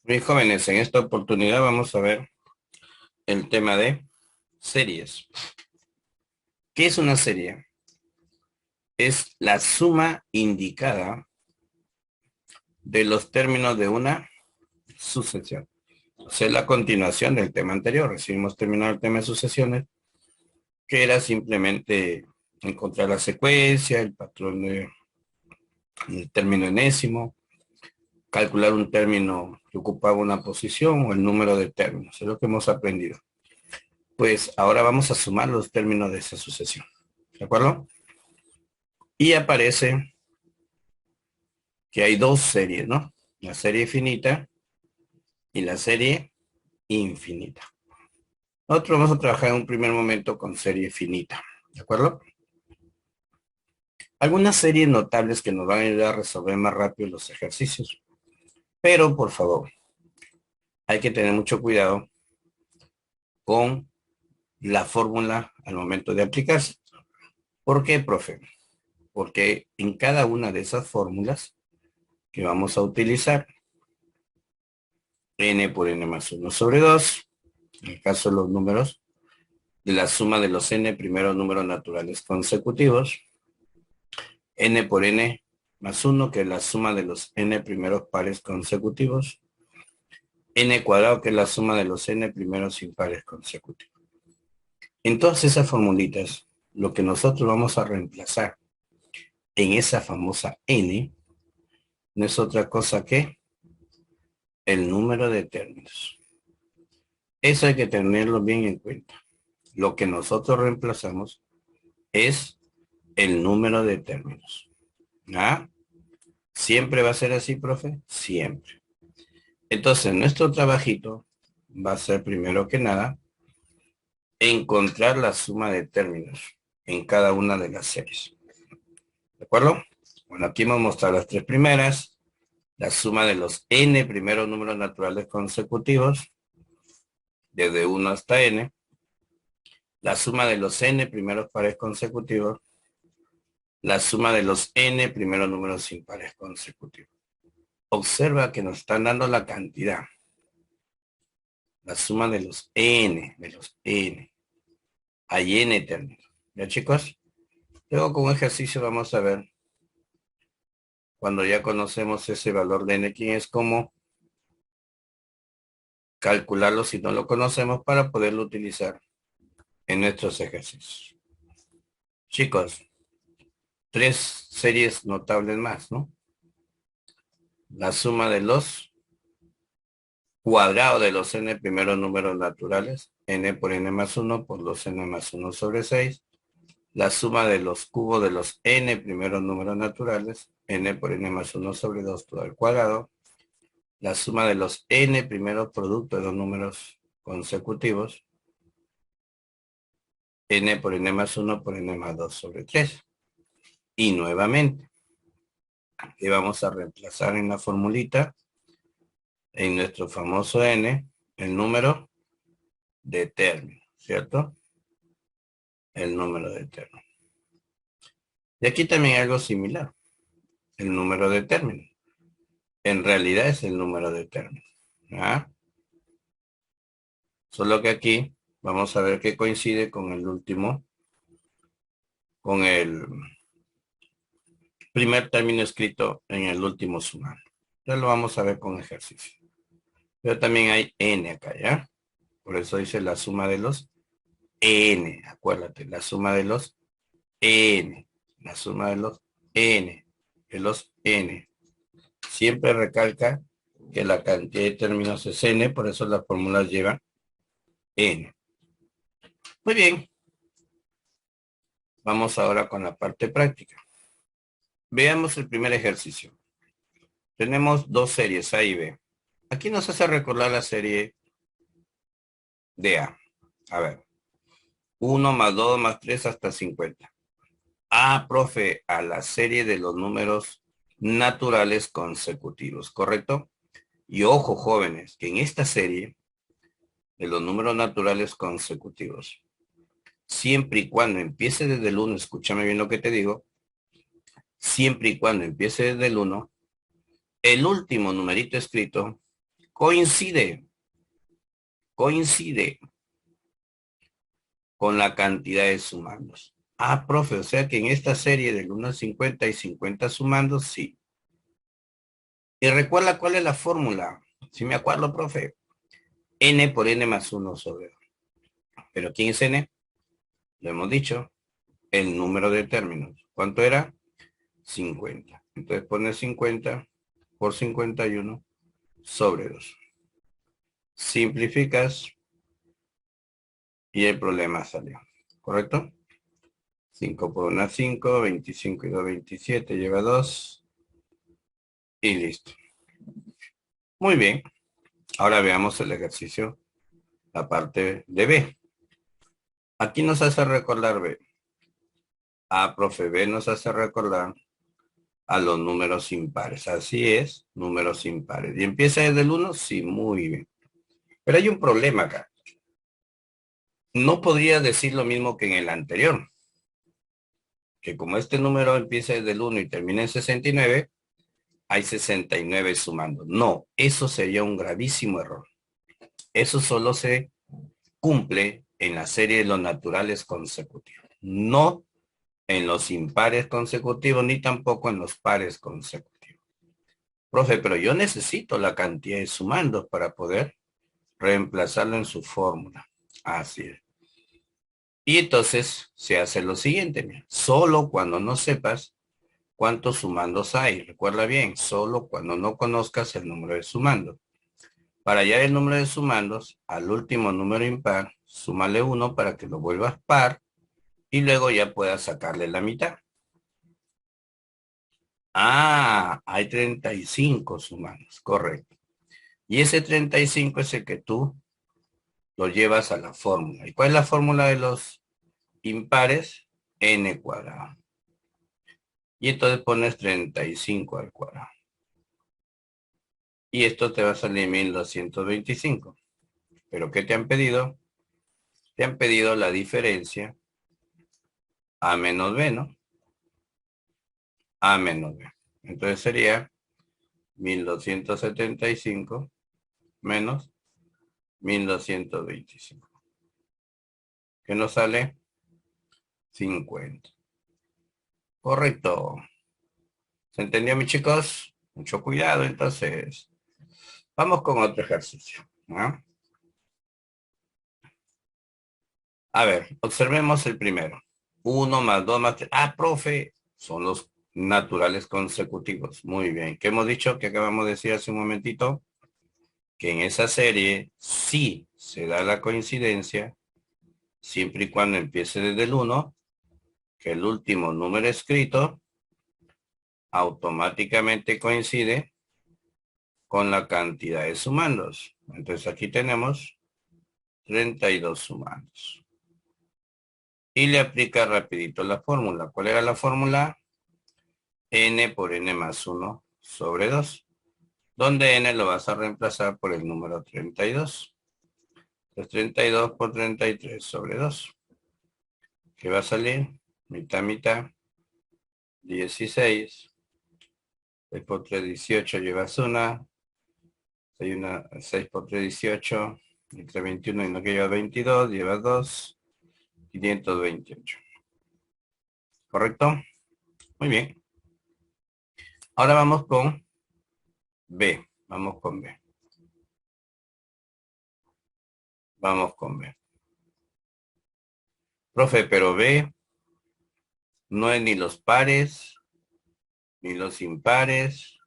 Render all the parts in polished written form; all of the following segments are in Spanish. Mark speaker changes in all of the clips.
Speaker 1: Muy jóvenes, en esta oportunidad vamos a ver el tema de series. ¿Qué es una serie? Es la suma indicada de los términos de una sucesión. O sea, la continuación del tema anterior. Recién hemos terminado el tema de sucesiones, que era simplemente encontrar la secuencia, el patrón del término enésimo, calcular un término que ocupaba una posición o el número de términos. Es lo que hemos aprendido. Pues ahora vamos a sumar los términos de esa sucesión. ¿De acuerdo? Y aparece que hay dos series, ¿no? La serie finita y la serie infinita. Nosotros vamos a trabajar en un primer momento con serie finita, ¿de acuerdo? Algunas series notables que nos van a ayudar a resolver más rápido los ejercicios. Pero, por favor, hay que tener mucho cuidado con la fórmula al momento de aplicarse. ¿Por qué, profe? Porque en cada una de esas fórmulas que vamos a utilizar, n por n más 1 sobre 2, en el caso de los números, de la suma de los n primeros números naturales consecutivos, n por n más 1, que es la suma de los n primeros pares consecutivos, n cuadrado, que es la suma de los n primeros impares consecutivos. En todas esas formulitas, lo que nosotros vamos a reemplazar en esa famosa n no es otra cosa que el número de términos. Eso hay que tenerlo bien en cuenta. Lo que nosotros reemplazamos es el número de términos. ¿Ah? ¿Siempre va a ser así, profe? Siempre. Entonces, nuestro trabajito va a ser, primero que nada, encontrar la suma de términos en cada una de las series. ¿De acuerdo? Bueno, aquí hemos mostrado las tres primeras, la suma de los n primeros números naturales consecutivos, desde 1 hasta n, la suma de los n primeros pares consecutivos, la suma de los n primeros números impares consecutivos. Observa que nos están dando la cantidad, la suma de los n. Hay n términos. ¿Ya, chicos? Luego con un ejercicio vamos a ver, cuando ya conocemos ese valor de n, quién es, cómo calcularlo si no lo conocemos para poderlo utilizar en nuestros ejercicios. Chicos, tres series notables más, ¿no? La suma de los cuadrados de los n primeros números naturales, n por n más 1 por los n más 1 sobre 6. La suma de los cubos de los n primeros números naturales, n por n más 1 sobre 2 todo al cuadrado. La suma de los n primeros productos de los números consecutivos, n por n más 1 por n más 2 sobre 3. Y nuevamente, que vamos a reemplazar en la formulita, en nuestro famoso n, el número de términos, ¿cierto? El número de términos. Y aquí también algo similar, el número de términos. En realidad es el número de términos. ¿Ah? Solo que aquí vamos a ver que coincide con el último, con el primer término escrito en el último sumario. Ya lo vamos a ver con ejercicio. Pero también hay n acá, ¿ya? Por eso dice la suma de los n. Acuérdate, la suma de los n. La suma de los n. De los n. Siempre recalca que la cantidad de términos es n, por eso las fórmulas llevan n. Muy bien. Vamos ahora con la parte práctica. Veamos el primer ejercicio. Tenemos dos series, A y B. Aquí nos hace recordar la serie de A. A ver, 1 más 2 más 3 hasta 50. Ah, profe, a la serie de los números naturales consecutivos, ¿correcto? Y ojo, jóvenes, que en esta serie de los números naturales consecutivos, siempre y cuando empiece desde el 1, escúchame bien lo que te digo, siempre y cuando empiece desde el 1, el último numerito escrito coincide con la cantidad de sumandos. Ah, profe, o sea que en esta serie del 1 al 50 y 50 sumandos, sí. Y recuerda cuál es la fórmula. Si me acuerdo, profe. N por N más 1 sobre 2. ¿Pero quién es N? Lo hemos dicho. El número de términos. ¿Cuánto era? 50. Entonces pones 50 por 51 sobre 2. Simplificas y el problema salió. ¿Correcto? 5 por 1, 5, 25 y 2, 27, lleva 2 y listo. Muy bien. Ahora veamos el ejercicio, la parte de B. Aquí nos hace recordar B. A, profe, B nos hace recordar a los números impares. Así es, números impares. ¿Y empieza desde el 1? Sí, muy bien. Pero hay un problema acá. No podría decir lo mismo que en el anterior. Que como este número empieza desde el 1 y termina en 69, hay 69 sumando. No, eso sería un gravísimo error. Eso solo se cumple en la serie de los naturales consecutivos. No en los impares consecutivos, ni tampoco en los pares consecutivos. Profe, pero yo necesito la cantidad de sumandos para poder reemplazarlo en su fórmula. Así es. Y entonces se hace lo siguiente, mira, solo cuando no sepas cuántos sumandos hay, recuerda bien, solo cuando no conozcas el número de sumandos. Para hallar el número de sumandos, al último número impar, súmale 1 para que lo vuelvas par y luego ya puedas sacarle la mitad. Ah, hay 35 sumandos, correcto. Y ese 35 es el que tú lo llevas a la fórmula. ¿Y cuál es la fórmula de los impares? N cuadrado. Y entonces pones 35 al cuadrado. Y esto te va a salir 1225. ¿Pero qué te han pedido? Te han pedido la diferencia A menos B, ¿no? A menos B. Entonces sería 1275 menos 1225. ¿Qué nos sale? 50. Correcto. ¿Se entendió, mis chicos? Mucho cuidado, entonces. Vamos con otro ejercicio, ¿no? A ver, observemos el primero. 1 más 2 más 3. Ah, profe, son los naturales consecutivos. Muy bien. ¿Qué hemos dicho? Que acabamos de decir hace un momentito. Que en esa serie sí se da la coincidencia, siempre y cuando empiece desde el 1, que el último número escrito automáticamente coincide con la cantidad de sumandos. Entonces aquí tenemos 32 sumandos. Y le aplica rapidito la fórmula. ¿Cuál era la fórmula? N por N más 1 sobre 2. Donde N lo vas a reemplazar por el número 32. Entonces 32 por 33 sobre 2. ¿Qué va a salir? Mitad, mitad. 16. 6 por 3, 18. Llevas una. 6 por 3, 18. Entre 21 y no que lleva 22. Llevas 2. 528. ¿Correcto? Muy bien. Ahora vamos con B. Vamos con B. Vamos con B. Profe, pero B no es ni los pares, ni los impares.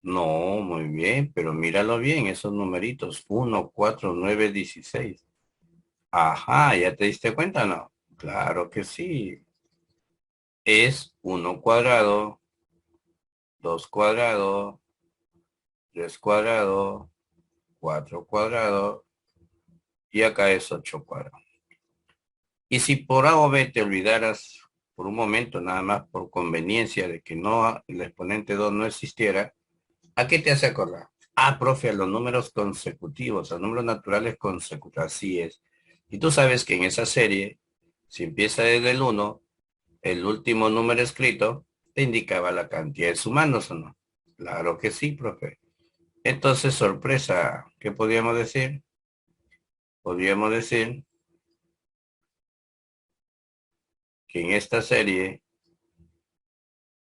Speaker 1: No, muy bien, pero míralo bien, esos numeritos. 1, 4, 9, 16. Ajá, ¿ya te diste cuenta, no? Claro que sí. Es 1 cuadrado, 2 cuadrado, 3 cuadrado, 4 cuadrado, y acá es 8 cuadrado. Y si por A o B te olvidaras por un momento, nada más por conveniencia de que no el exponente 2 no existiera, ¿a qué te hace acordar? Ah, profe, a los números consecutivos, a números naturales consecutivos, así es. Y tú sabes que en esa serie, si empieza desde el 1, el último número escrito te indicaba la cantidad de sumandos, ¿o no? Claro que sí, profe. Entonces, sorpresa, ¿qué podríamos decir? Podríamos decir que en esta serie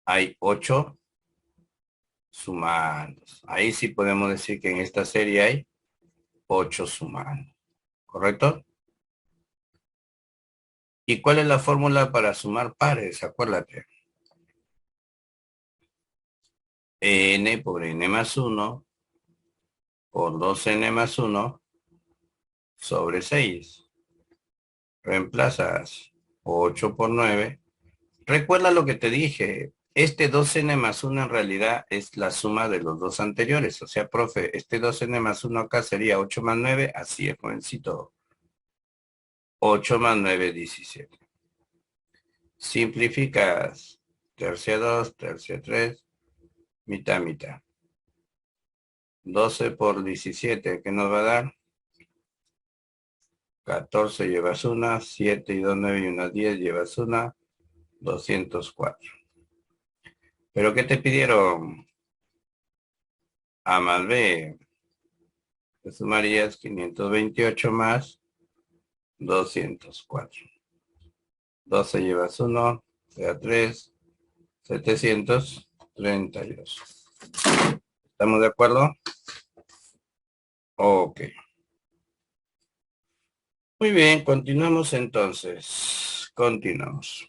Speaker 1: hay 8 sumandos. Ahí sí podemos decir que en esta serie hay 8 sumandos. ¿Correcto? ¿Y cuál es la fórmula para sumar pares? Acuérdate. N por N más 1 por 2N más 1 sobre 6. Reemplazas 8 por 9. Recuerda lo que te dije. Este 2N más 1 en realidad es la suma de los dos anteriores. O sea, profe, este 2N más 1 acá sería 8 más 9. Así es, jovencito. 8 más 9, 17. Simplificas. Tercia 2, tercia 3, mitad, mitad. 12 por 17, ¿qué nos va a dar? 14 llevas una, 7 y 2, 9 y una 10 llevas una, 204. ¿Pero qué te pidieron? A más B. Te sumarías 528 más 204. 12 llevas 1, sea 3, 732. ¿Estamos de acuerdo? Ok. Muy bien, continuamos entonces. Continuamos.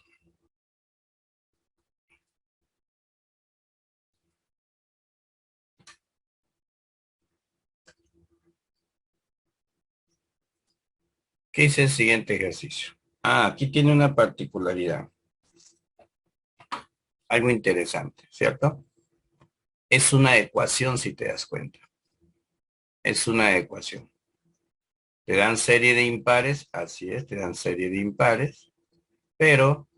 Speaker 1: ¿Qué hice el siguiente ejercicio? Aquí tiene una particularidad. Algo interesante, ¿cierto? Es una ecuación, si te das cuenta. Es una ecuación. Te dan serie de impares, así es, te dan serie de impares, pero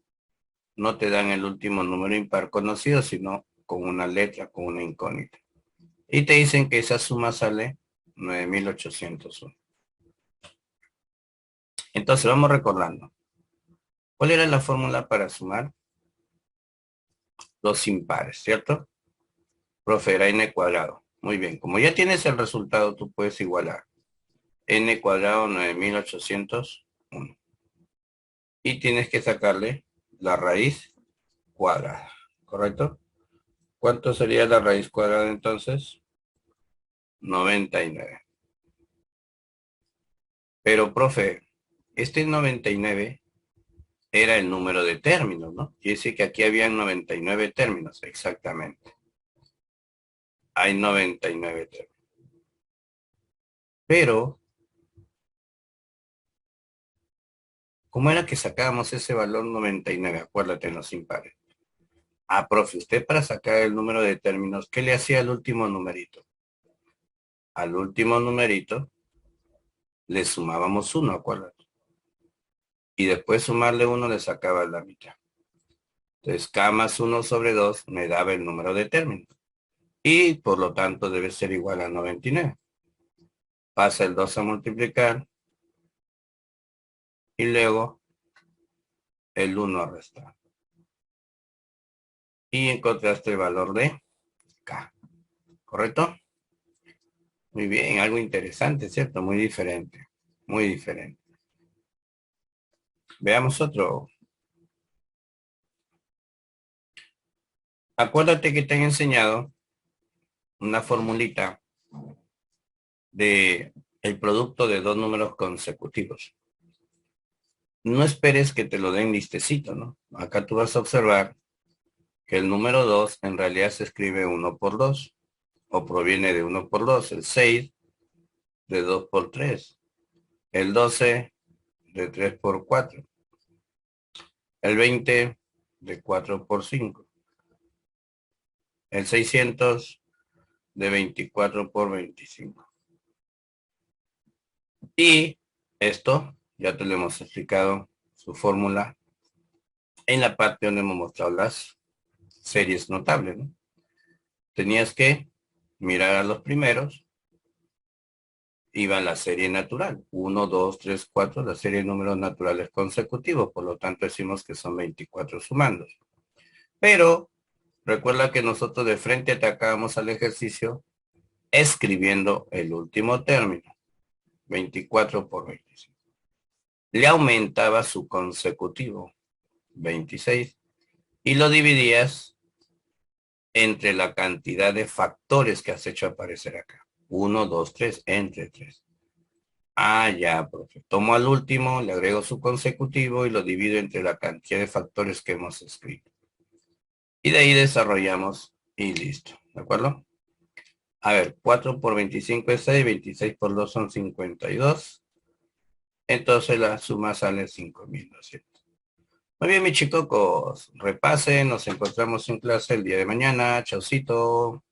Speaker 1: no te dan el último número impar conocido, sino con una letra, con una incógnita. Y te dicen que esa suma sale 9.801. Entonces vamos recordando. ¿Cuál era la fórmula para sumar los impares, cierto? Profe, era n cuadrado. Muy bien, como ya tienes el resultado, tú puedes igualar n cuadrado 9.801. Y tienes que sacarle la raíz cuadrada, ¿correcto? ¿Cuánto sería la raíz cuadrada entonces? 99. Pero, profe, este 99 era el número de términos, ¿no? Quiere decir que aquí habían 99 términos, exactamente. Hay 99 términos. Pero, ¿cómo era que sacábamos ese valor 99? Acuérdate en los impares. Profe, usted para sacar el número de términos, ¿qué le hacía al último numerito? Al último numerito le sumábamos 1, acuérdate. Y después sumarle 1 le sacaba la mitad. Entonces, K más 1 sobre 2 me daba el número de términos. Y por lo tanto debe ser igual a 99. Pasa el 2 a multiplicar. Y luego el 1 a restar. Y encontraste el valor de K. ¿Correcto? Muy bien, algo interesante, ¿cierto? Muy diferente. Muy diferente. Veamos otro. Acuérdate que te han enseñado una formulita de el producto de dos números consecutivos. No esperes que te lo den listecito, ¿no? Acá tú vas a observar que el número 2 en realidad se escribe 1 por 2 o proviene de 1 por 2, el 6 de 2 por 3, el 12 de 3 por 4, el 20 de 4 por 5, el 600 de 24 por 25. Y esto ya te lo hemos explicado, su fórmula, en la parte donde hemos mostrado las series notables, ¿no? Tenías que mirar a los primeros, iba la serie natural, 1, 2, 3, 4, la serie de números naturales consecutivos, por lo tanto decimos que son 24 sumandos. Pero recuerda que nosotros de frente atacábamos al ejercicio escribiendo el último término, 24 por 25. Le aumentaba su consecutivo, 26, y lo dividías entre la cantidad de factores que has hecho aparecer acá. 1, 2, 3, entre 3. Ah, ya, profe. Tomo al último, le agrego su consecutivo y lo divido entre la cantidad de factores que hemos escrito. Y de ahí desarrollamos y listo. ¿De acuerdo? A ver, 4 por 25 es 6, 26 por 2 son 52. Entonces la suma sale 5.200. Muy bien, mis chicos, repasen, nos encontramos en clase el día de mañana. Chaucito.